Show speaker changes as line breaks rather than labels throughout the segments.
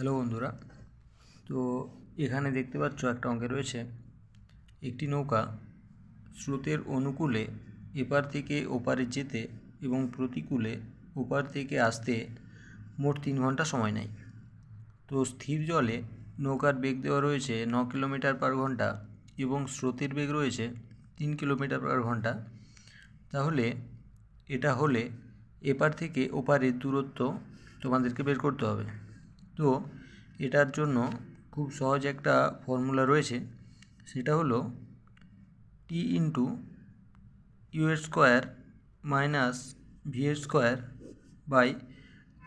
Hello বন্ধুরা, তো এখানে দেখতে পাচ্ছ একটা অঙ্কে রয়েছে একটি নৌকা স্রোতের অনুকূলে এপার থেকে ওপারে যেতে এবং প্রতিকূলে ওপার থেকে আসতে মোট 3 ঘন্টা সময় নেয়। তো স্থির জলে নৌকার বেগ দেওয়া রয়েছে 9 কিলোমিটার পার ঘন্টা এবং স্রোতের বেগ রয়েছে 3 কিলোমিটার পার ঘন্টা। তাহলে এটা হলে এপার থেকে ওপারের দূরত্ব তোমাদেরকে বের করতে হবে। তো এটার জন্য খুব সহজ একটা ফর্মুলা রয়েছে, সেটা হলো টি ইন্টু ইউ এর স্কোয়ার মাইনাস ভি এর স্কোয়ার বাই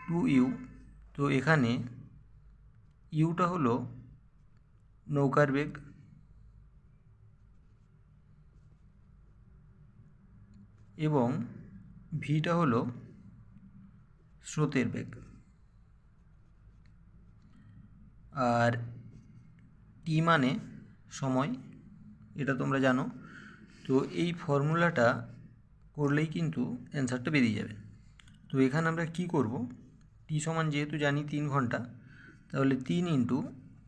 2u। তো এখানে ইউটা হলো নৌকার বেগ এবং ভিটা হলো স্রোতের বেগ, আর টি মানে সময়, এটা তোমরা জানো। তো এই ফর্মুলাটা করলেই কিন্তু অ্যান্সারটা বেরিয়ে যাবে। তো এখানে আমরা কি করব, টি সমান যেহেতু জানি 3 ঘন্টা, তাহলে 3 ইন্টু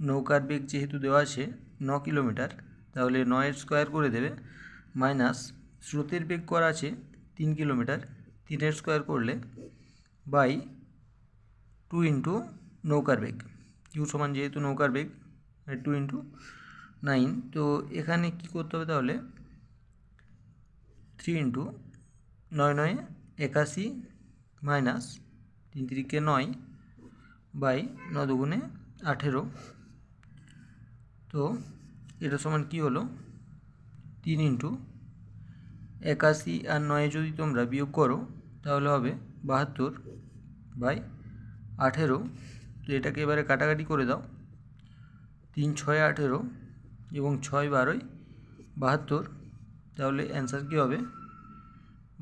নৌকার বেগ যেহেতু দেওয়া আছে 9 কিলোমিটার, তাহলে 9 স্কোয়ার করে দেবে মাইনাস স্রোতের বেগ করা আছে 3 কিলোমিটার, 3 স্কোয়ার করলে বাই 2 ইন্টু নৌকার বেগ, ইউ সমান যেহেতু নৌকার বেগ 2 ইন্টু 9। তো এখানে কি করতে হবে, তাহলে 3 ইন্টু 9 9 81 মাইনাস 3 3 9 বাই 9 2 18। তো এটা সমান কি হলো, 3 ইন্টু 81 আর 9 যদি তোমরা বিয়োগ করো তাহলে হবে 72 বাই 18। তো এটাকে এবারে কাটাকাটি করে দাও, 3 6 18 এবং 6 12 72। তাহলে অ্যান্সার কী হবে,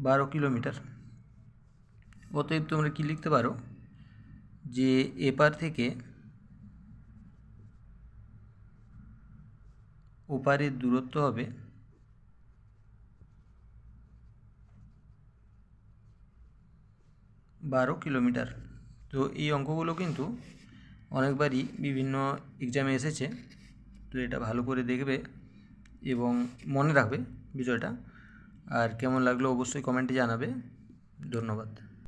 12 কিলোমিটার। অতএব তোমরা কি লিখতে পারো যে এপার থেকে ওপারের দূরত্ব হবে 12 কিলোমিটার। তো এই অঙ্কগুলো কিন্তু অনেকবারই বিভিন্ন এক্সামে এসেছে, তো এটা ভালো করে দেখবে এবং মনে রাখবে বিষয়টা। আর কেমন লাগলো অবশ্যই কমেন্টে জানাবে। ধন্যবাদ।